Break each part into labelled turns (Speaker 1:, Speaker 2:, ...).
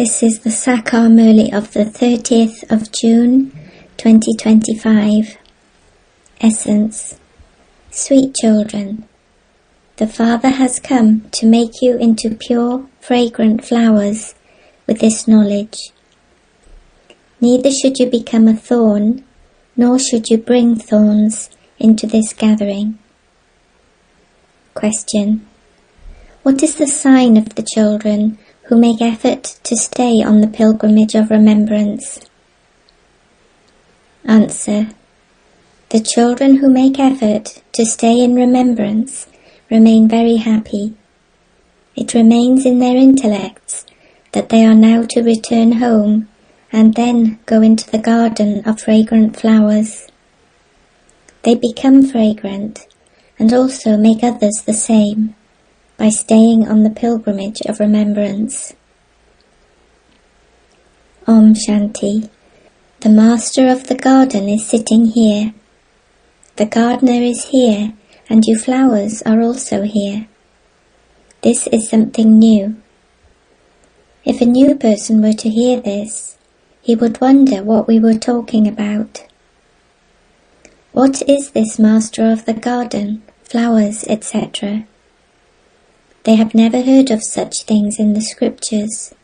Speaker 1: This is the Sakar Murli of the 30th of June 2025. Essence. Sweet children, the Father has come to make you into pure, fragrant flowers with this knowledge. Neither should you become a thorn, nor should you bring thorns into this gathering. Question. What is the sign of the children who make effort to stay on the pilgrimage of remembrance? Answer. The children who make effort to stay in remembrance remain very happy. It remains in their intellects that they are now to return home and then go into the garden of fragrant flowers. They become fragrant and also make others the same by staying on the pilgrimage of remembrance. Om Shanti. The master of the garden is sitting here. The gardener is here, and you flowers are also here. This is something new. If a new person were to hear this, he would wonder what we were talking about. What is this master of the garden, flowers, etc.? They have never heard of such things in the scriptures.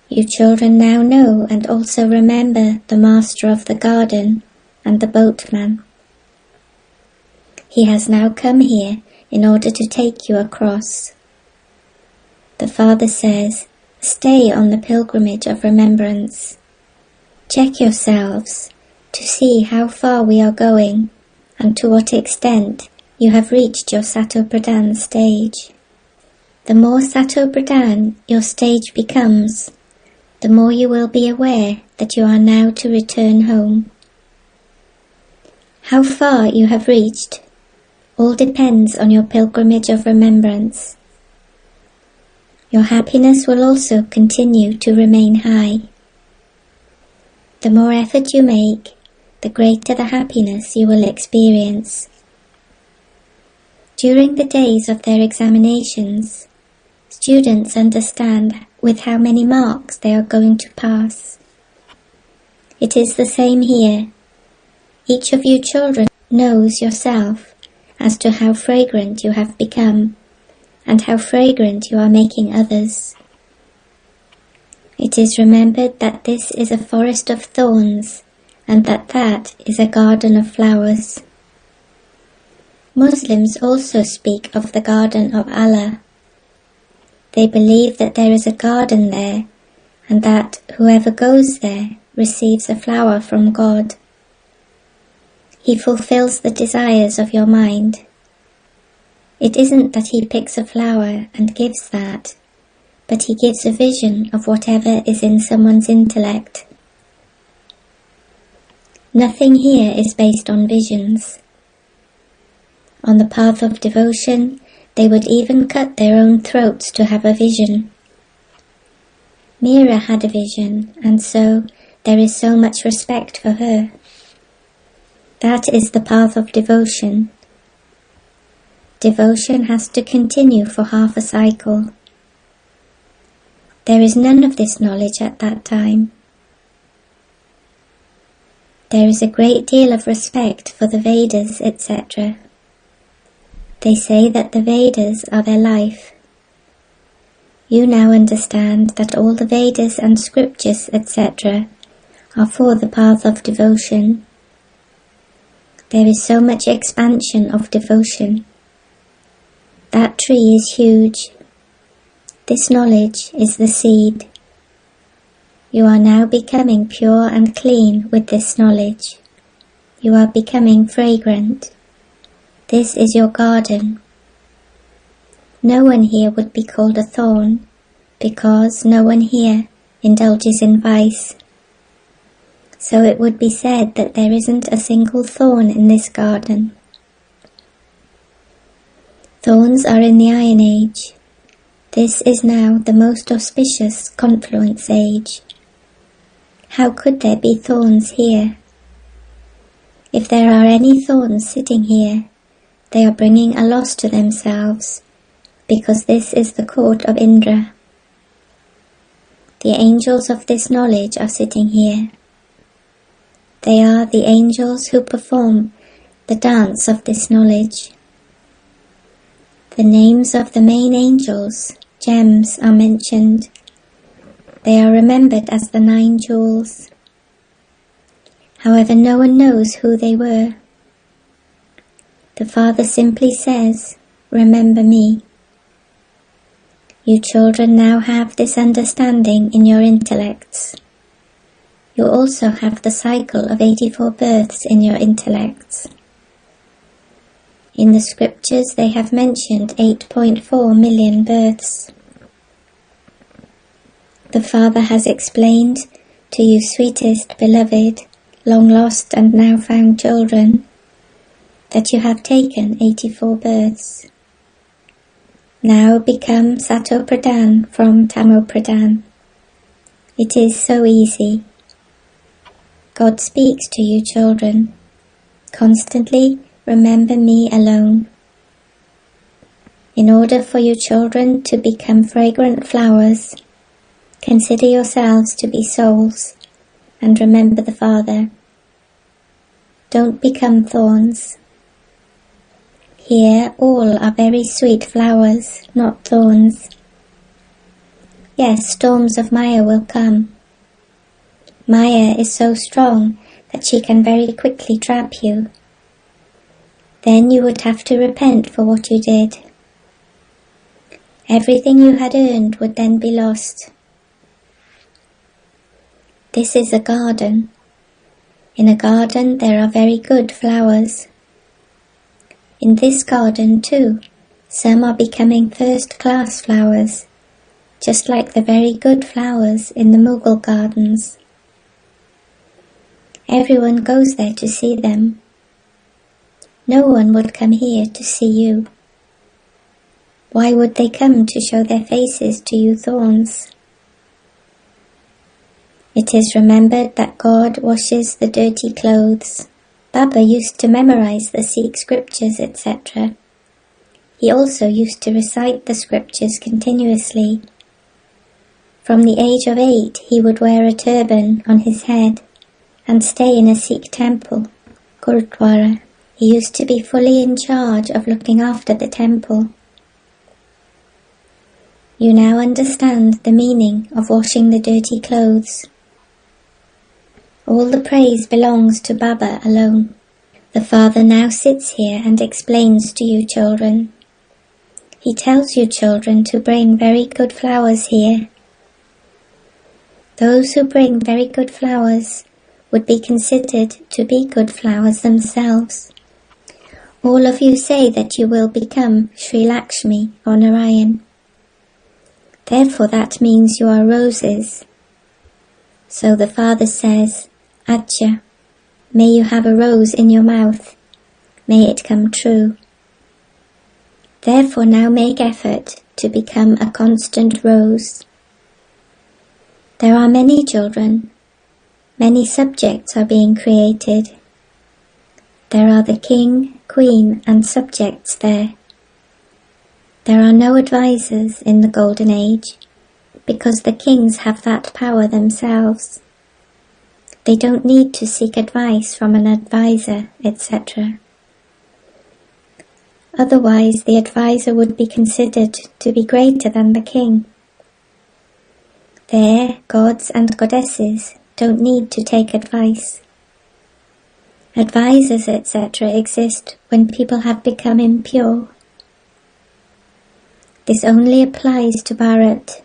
Speaker 1: You children now know and also remember the master of the garden and the boatman. He has now come here in order to take you across. The Father says, stay on the pilgrimage of remembrance. Check yourselves to see how far we are going and to what extent you have reached your Sato Pradhan stage. The more Sato Pradhan your stage becomes, the more you will be aware that you are now to return home. How far you have reached all depends on your pilgrimage of remembrance. Your happiness will also continue to remain high. The more effort you make, the greater the happiness you will experience. During the days of their examinations, students understand with how many marks they are going to pass. It is the same here. Each of you children knows yourself as to how fragrant you have become and how fragrant you are making others. It is remembered that this is a forest of thorns and that is a garden of flowers. Muslims also speak of the garden of Allah. They believe that there is a garden there and that whoever goes there receives a flower from God. He fulfills the desires of your mind. It isn't that he picks a flower and gives that, but he gives a vision of whatever is in someone's intellect. Nothing here is based on visions. On the path of devotion, they would even cut their own throats to have a vision. Meera had a vision, and so there is so much respect for her. That is the path of devotion. Devotion has to continue for half a cycle. There is none of this knowledge at that time. There is a great deal of respect for the Vedas, etc. They say that the Vedas are their life. You now understand that all the Vedas and scriptures, etc. are for the path of devotion. There is so much expansion of devotion. That tree is huge. This knowledge is the seed. You are now becoming pure and clean with this knowledge. You are becoming fragrant. This is your garden. No one here would be called a thorn, because no one here indulges in vice. So it would be said that there isn't a single thorn in this garden. Thorns are in the Iron Age. This is now the most auspicious confluence age. How could there be thorns here? If there are any thorns sitting here, they are bringing a loss to themselves, because this is the court of Indra. The angels of this knowledge are sitting here. They are the angels who perform the dance of this knowledge. The names of the main angels, gems, are mentioned. They are remembered as the 9 jewels. However, no one knows who they were. The Father simply says, "Remember me." You children now have this understanding in your intellects. You also have the cycle of 84 births in your intellects. In the scriptures they have mentioned 8.4 million births. The Father has explained to you, sweetest, beloved, long lost and now found children, that you have taken 84 births. Now become Sato Pradhan from Tamo Pradhan. It is so easy. God speaks to you children. Constantly remember me alone. In order for you children to become fragrant flowers, consider yourselves to be souls and remember the Father. Don't become thorns. Here all are very sweet flowers, not thorns. Yes, storms of Maya will come. Maya is so strong that she can very quickly trap you. Then you would have to repent for what you did. Everything you had earned would then be lost. This is a garden. In a garden there are very good flowers. In this garden too, some are becoming first-class flowers, just like the very good flowers in the Mughal gardens. Everyone goes there to see them. No one would come here to see you. Why would they come to show their faces to you thorns? It is remembered that God washes the dirty clothes. Baba used to memorize the Sikh scriptures, etc. He also used to recite the scriptures continuously. From the age of 8, he would wear a turban on his head and stay in a Sikh temple, Gurudwara. He used to be fully in charge of looking after the temple. You now understand the meaning of washing the dirty clothes. All the praise belongs to Baba alone. The Father now sits here and explains to you children. He tells you children to bring very good flowers here. Those who bring very good flowers would be considered to be good flowers themselves. All of you say that you will become Sri Lakshmi or Narayan. Therefore that means you are roses. So the Father says, Acha, may you have a rose in your mouth. May it come true. Therefore now make effort to become a constant rose. There are many children. Many subjects are being created. There are the king, queen and subjects there. There are no advisors in the golden age, because the kings have that power themselves. They don't need to seek advice from an advisor, etc. Otherwise the advisor would be considered to be greater than the king. There, gods and goddesses don't need to take advice. Advisors, etc. exist when people have become impure. This only applies to Bharat.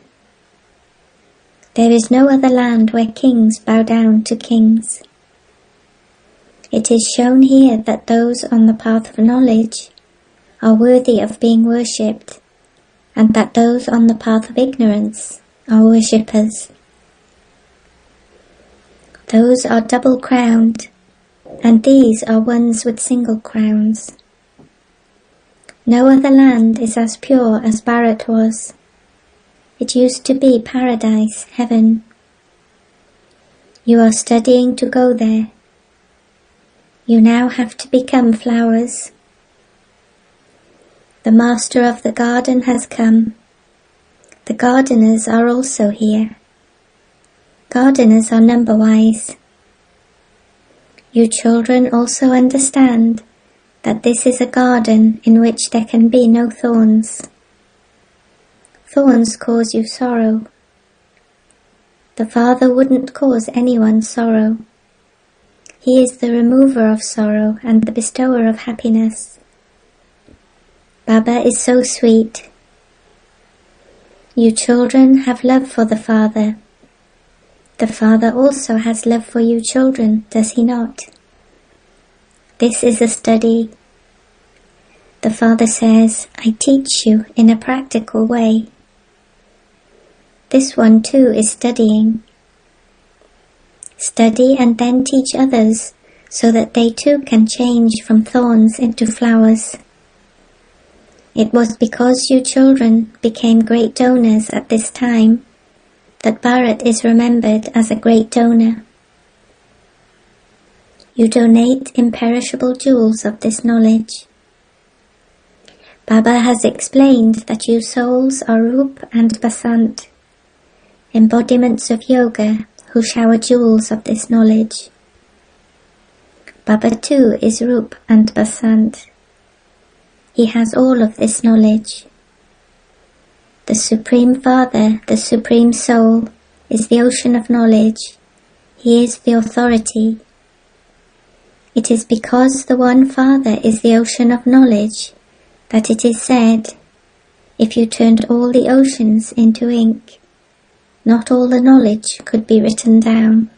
Speaker 1: There is no other land where kings bow down to kings. It is shown here that those on the path of knowledge are worthy of being worshipped, and that those on the path of ignorance are worshippers. Those are double-crowned, and these are ones with single crowns. No other land is as pure as Bharat was. It used to be paradise, heaven. You are studying to go there. You now have to become flowers. The master of the garden has come. The gardeners are also here. Gardeners are number-wise. You children also understand that this is a garden in which there can be no thorns. Thorns cause you sorrow. The Father wouldn't cause anyone sorrow. He is the remover of sorrow and the bestower of happiness. Baba is so sweet. You children have love for the Father. The Father also has love for you children, does he not? This is a study. The Father says, I teach you in a practical way. This one too is studying. Study and then teach others so that they too can change from thorns into flowers. It was because you children became great donors at this time that Bharat is remembered as a great donor. You donate imperishable jewels of this knowledge. Baba has explained that you souls are Rup and Basant, embodiments of yoga who shower jewels of this knowledge. Baba too is Rup and Basant. He has all of this knowledge. The Supreme Father, the Supreme Soul, is the ocean of knowledge. He is the authority. It is because the one Father is the ocean of knowledge that it is said, if you turned all the oceans into ink, not all the knowledge could be written down.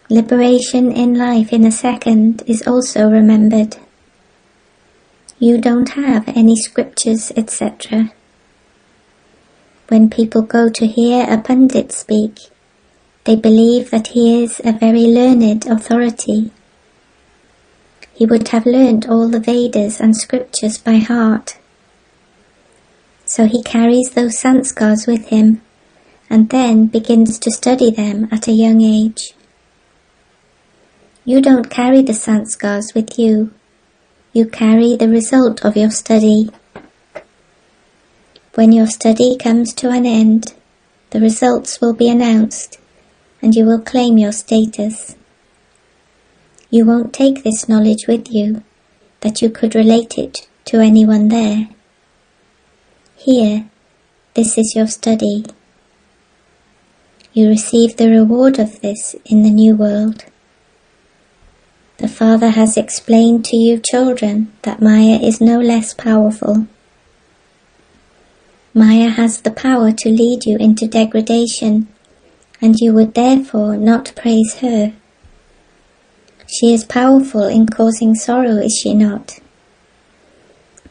Speaker 1: Liberation in life in a second is also remembered. You don't have any scriptures, etc. When people go to hear a pundit speak, they believe that he is a very learned authority. He would have learnt all the Vedas and scriptures by heart. So he carries those sanskars with him and then begins to study them at a young age. You don't carry the sanskars with you. You carry the result of your study. When your study comes to an end, the results will be announced and you will claim your status. You won't take this knowledge with you, that you could relate it to anyone there. Here, this is your study. You receive the reward of this in the new world. The Father has explained to you children that Maya is no less powerful. Maya has the power to lead you into degradation, and you would therefore not praise her. She is powerful in causing sorrow, is she not?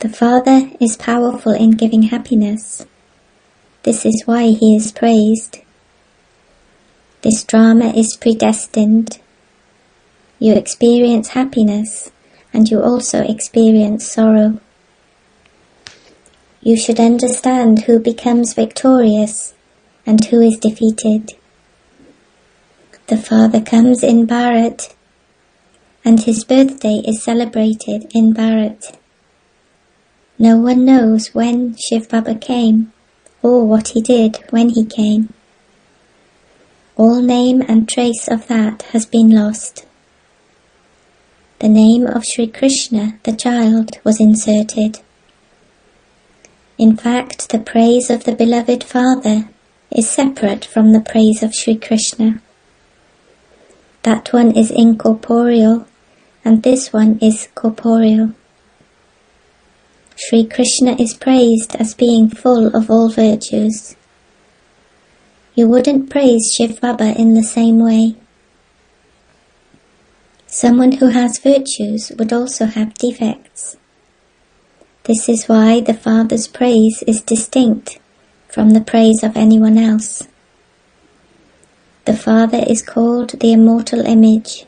Speaker 1: The Father is powerful in giving happiness. This is why he is praised. This drama is predestined. You experience happiness, and you also experience sorrow. You should understand who becomes victorious and who is defeated. The Father comes in Bharat, and his birthday is celebrated in Bharat. No one knows when Shivbaba came, or what he did when he came. All name and trace of that has been lost. The name of Sri Krishna, the child, was inserted. In fact, the praise of the beloved Father is separate from the praise of Sri Krishna. That one is incorporeal, and this one is corporeal. Sri Krishna is praised as being full of all virtues. You wouldn't praise Shivbaba in the same way. Someone who has virtues would also have defects. This is why the Father's praise is distinct from the praise of anyone else. The Father is called the immortal image.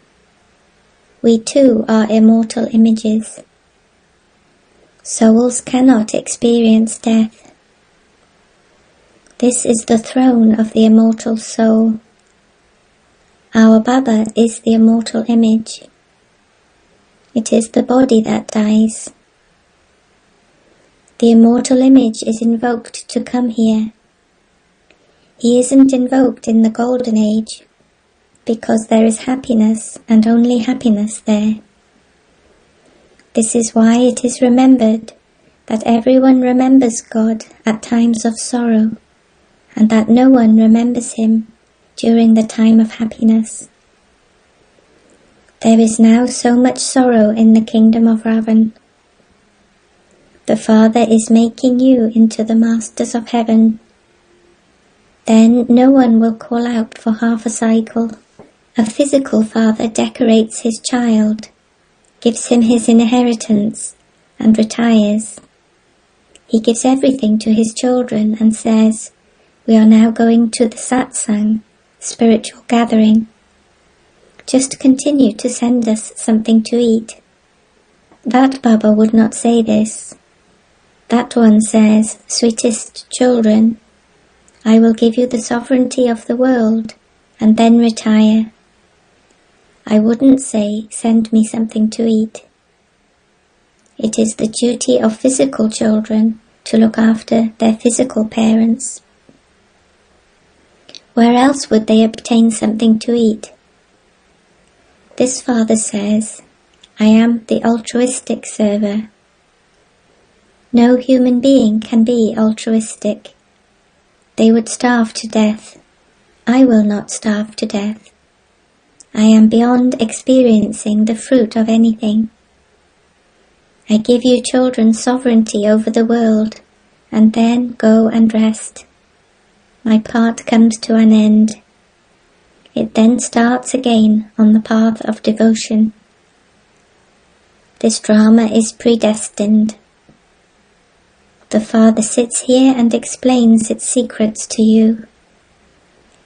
Speaker 1: We too are immortal images. Souls cannot experience death. This is the throne of the immortal soul. Our Baba is the immortal image. It is the body that dies. The immortal image is invoked to come here. He isn't invoked in the Golden Age, because there is happiness and only happiness there. This is why it is remembered that everyone remembers God at times of sorrow, and that no one remembers him during the time of happiness. There is now so much sorrow in the kingdom of Ravan. The Father is making you into the masters of heaven. Then no one will call out for half a cycle. A physical father decorates his child, gives him his inheritance, and retires. He gives everything to his children and says, "We are now going to the satsang, spiritual gathering. Just continue to send us something to eat." That Baba would not say this. That one says, "Sweetest children, I will give you the sovereignty of the world and then retire." I wouldn't say, "Send me something to eat." It is the duty of physical children to look after their physical parents. Where else would they obtain something to eat? This father says, "I am the altruistic server." No human being can be altruistic. They would starve to death. I will not starve to death. I am beyond experiencing the fruit of anything. I give you children sovereignty over the world, and then go and rest. My part comes to an end. It then starts again on the path of devotion. This drama is predestined. The Father sits here and explains its secrets to you.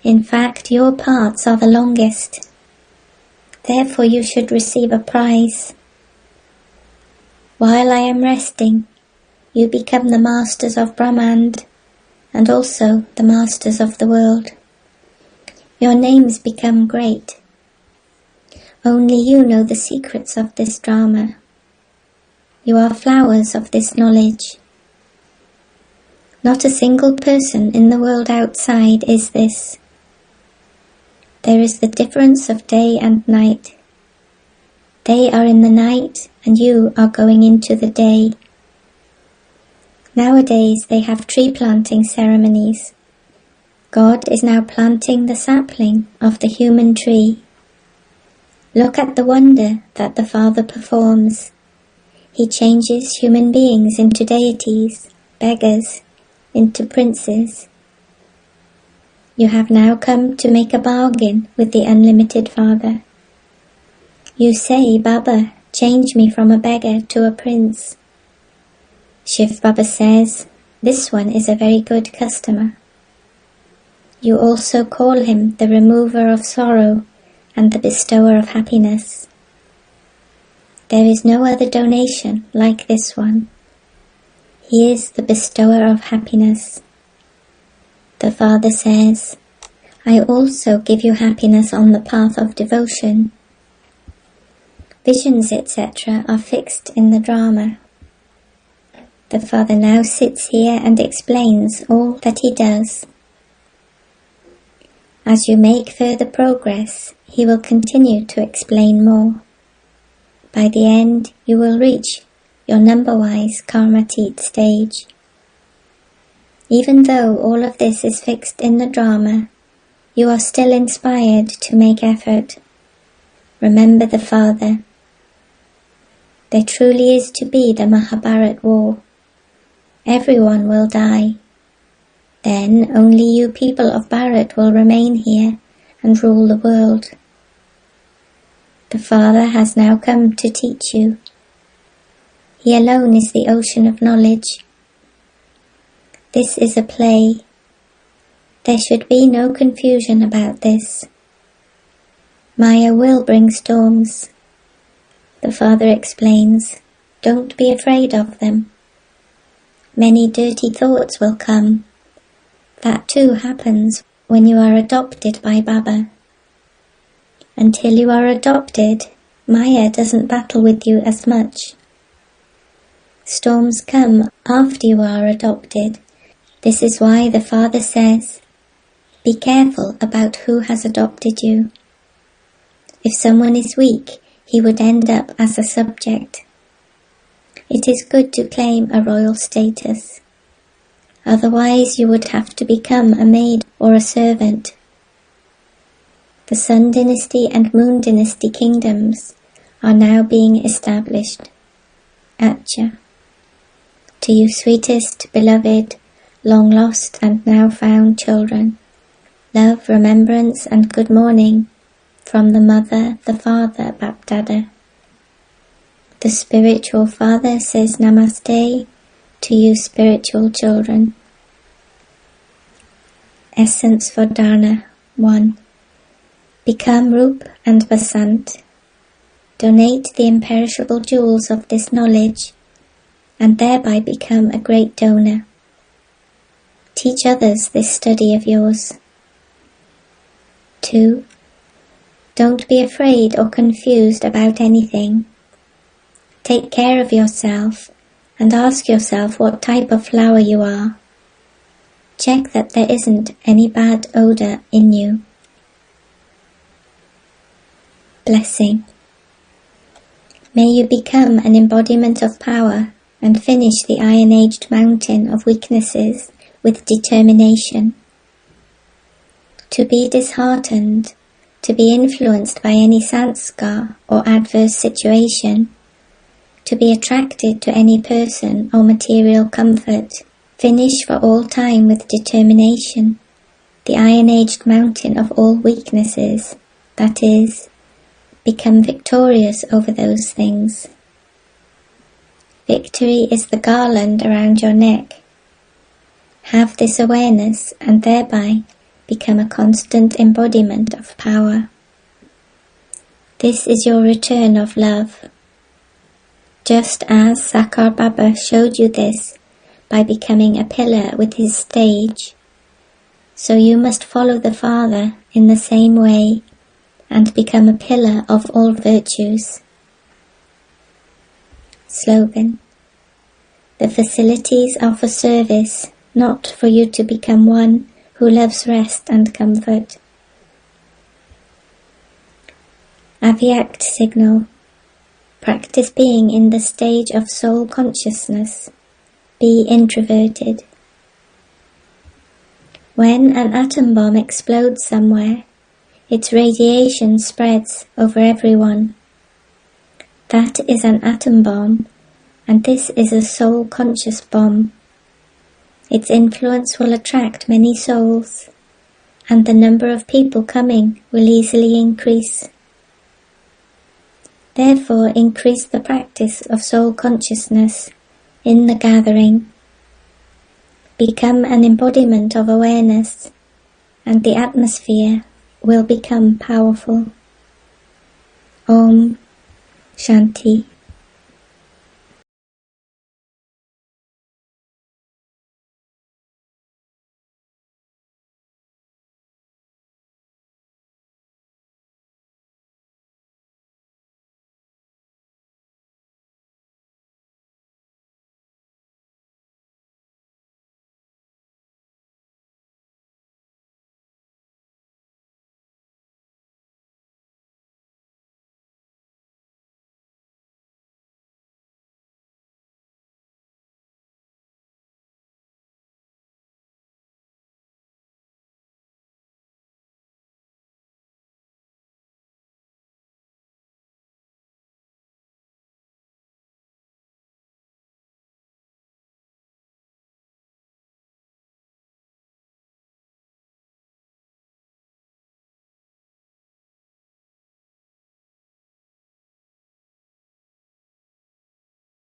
Speaker 1: In fact, your parts are the longest. Therefore you should receive a prize. While I am resting, you become the masters of Brahmand and also the masters of the world. Your names become great. Only you know the secrets of this drama. You are flowers of this knowledge. Not a single person in the world outside is this. There is the difference of day and night. They are in the night and you are going into the day. Nowadays they have tree planting ceremonies. God is now planting the sapling of the human tree. Look at the wonder that the Father performs. He changes human beings into deities, beggars, into princes. You have now come to make a bargain with the unlimited Father. You say, "Baba, change me from a beggar to a prince." Shivbaba says, "This one is a very good customer." You also call him the remover of sorrow and the bestower of happiness. There is no other donation like this one. He is the bestower of happiness. The Father says, "I also give you happiness on the path of devotion." Visions, etc. are fixed in the drama. The Father now sits here and explains all that he does. As you make further progress, he will continue to explain more. By the end, you will reach your number-wise karmatit stage. Even though all of this is fixed in the drama, you are still inspired to make effort. Remember the Father. There truly is to be the Mahabharat war. Everyone will die. Then only you people of Bharat will remain here and rule the world. The Father has now come to teach you. He alone is the ocean of knowledge. This is a play. There should be no confusion about this. Maya will bring storms. The Father explains, don't be afraid of them. Many dirty thoughts will come. That too happens when you are adopted by Baba. Until you are adopted, Maya doesn't battle with you as much. Storms come after you are adopted. This is why the Father says, Be careful about who has adopted you. If someone is weak, he would end up as a subject. It is good to claim a royal status. Otherwise you would have to become a maid or a servant. The Sun Dynasty and Moon Dynasty kingdoms are now being established. Acha. To you sweetest, beloved, long lost and now found children, love, remembrance and good morning from the Mother, the Father, Bapdada. The spiritual father says Namaste to you spiritual children. Essence for Dharna 1. Become Rup and Vasant. Donate the imperishable jewels of this knowledge and thereby become a great donor. Teach others this study of yours. 2. Don't be afraid or confused about anything. Take care of yourself and ask yourself what type of flower you are. Check that there isn't any bad odor in you. Blessing. May you become an embodiment of power and finish the iron-aged mountain of weaknesses with determination. To be disheartened, to be influenced by any sanskar or adverse situation, to be attracted to any person or material comfort, finish for all time with determination the iron-aged mountain of all weaknesses, that is, become victorious over those things. Victory is the garland around your neck. Have this awareness and thereby become a constant embodiment of power. This is your return of love. Just as Sakar Baba showed you this by becoming a pillar with his stage, so you must follow the Father in the same way and become a pillar of all virtues. Slogan. The facilities are for service, not for you to become one who loves rest and comfort. Avyakt signal. Practice being in the stage of soul consciousness. Be introverted. When an atom bomb explodes somewhere, its radiation spreads over everyone. That is an atom bomb, and this is a soul-conscious bomb. Its influence will attract many souls, and the number of people coming will easily increase. Therefore, increase the practice of soul consciousness in the gathering. Become an embodiment of awareness, and the atmosphere will become powerful. Om Shanti.